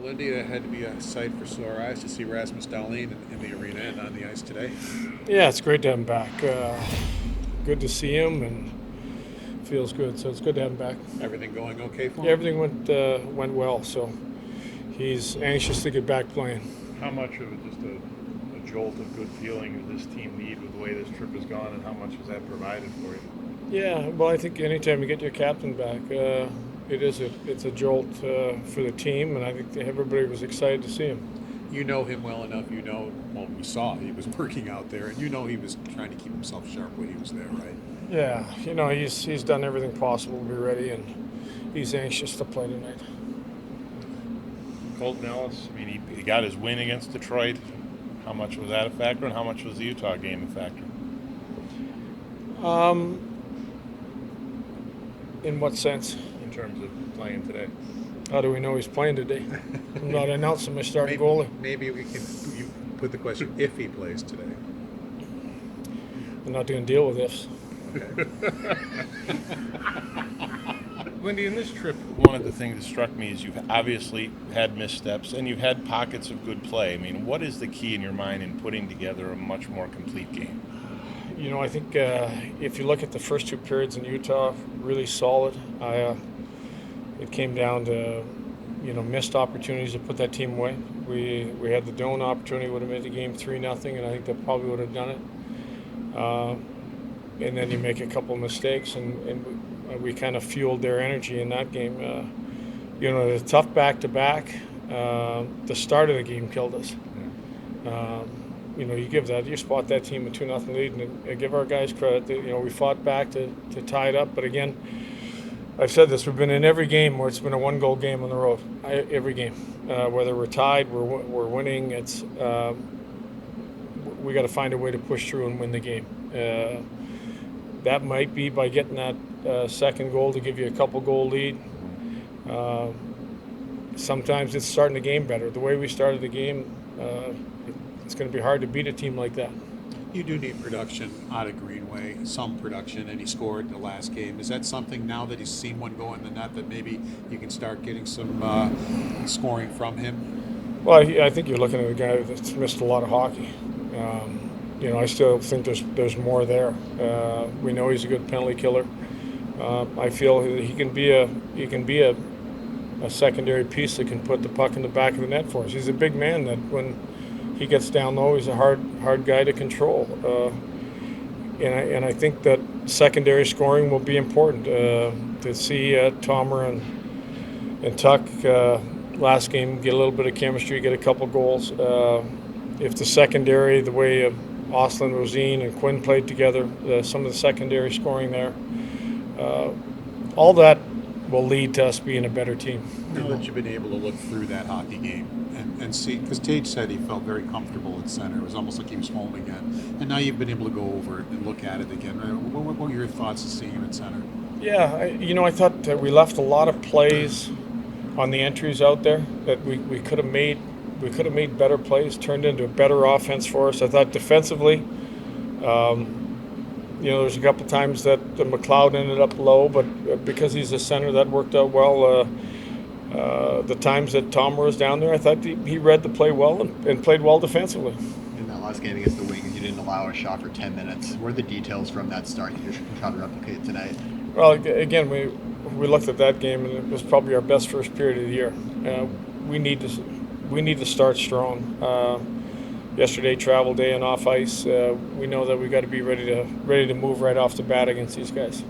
Lindy, it had to be a sight for sore eyes to see Rasmus Dahlin in the arena and on the ice today. Yeah, it's great to have him back. Good to see him, and feels good. So it's good to have him back. Everything going okay for him? Yeah, everything went well. So he's anxious to get back playing. How much of it just a jolt of good feeling does this team need with the way this trip has gone, and how much has that provided for you? Yeah, well, I think anytime you get your captain back, it's a jolt for the team, and I think everybody was excited to see him. You know him well enough. We saw he was working out there, and he was trying to keep himself sharp when he was there, right? Yeah, he's done everything possible to be ready, and he's anxious to play tonight. Colton Ellis, I mean, he got his win against Detroit. How much was that a factor, and how much was the Utah game a factor? In what sense? In terms of playing today? How do we know he's playing today? I'm not announcing my starting goalie. Maybe you put the question if he plays today. I'm not going to deal with ifs. Okay. Lindy, in this trip, one of the things that struck me is you've obviously had missteps and you've had pockets of good play. I mean, what is the key in your mind in putting together a much more complete game? I think if you look at the first two periods in Utah, really solid. It came down to missed opportunities to put that team away. We had the Doan opportunity, would have made the game 3-0, and I think that probably would have done it. And then you make a couple of mistakes, and we kind of fueled their energy in that game. The tough back-to-back, the start of the game killed us. You spot that team a 2-0 lead, and give our guys credit. We fought back to tie it up, but again, I've said this, we've been in every game where it's been a one-goal game on the road. Every game, whether we're tied, we're winning. We got to find a way to push through and win the game. That might be by getting that second goal to give you a couple-goal lead. Sometimes it's starting the game better. The way we started the game, it's going to be hard to beat a team like that. You do need production out of Greenway, some production, and he scored in the last game. Is that something now that he's seen one go in the net that maybe you can start getting some scoring from him? Well, I think you're looking at a guy that's missed a lot of hockey. I still think there's more there. We know he's a good penalty killer. I feel he can be a secondary piece that can put the puck in the back of the net for us. He's a big man that when he gets down low, he's a hard guy to control. And I think that secondary scoring will be important. To see Tomer and Tuck last game get a little bit of chemistry, get a couple goals. If the secondary, the way Ostlund, Rosine, and Quinn played together, some of the secondary scoring there, all that will lead to us being a better team. Now that you've been able to look through that hockey game and see, because Tage said he felt very comfortable at center. It was almost like he was home again. And now you've been able to go over it and look at it again. What were your thoughts of seeing him at center? Yeah, I thought that we left a lot of plays on the entries out there that we could have made. We could have made better plays, turned into a better offense for us. I thought defensively, there's a couple times that McLeod ended up low, but because he's a center, that worked out well. The times that Tom was down there, I thought he read the play well and played well defensively. In that last game against the Wings, you didn't allow a shot for 10 minutes. What are the details from that start that you're trying to replicate tonight? Well, again, we looked at that game, and it was probably our best first period of the year. We need to start strong. Yesterday, travel day and off ice. We know that we got to be ready to move right off the bat against these guys.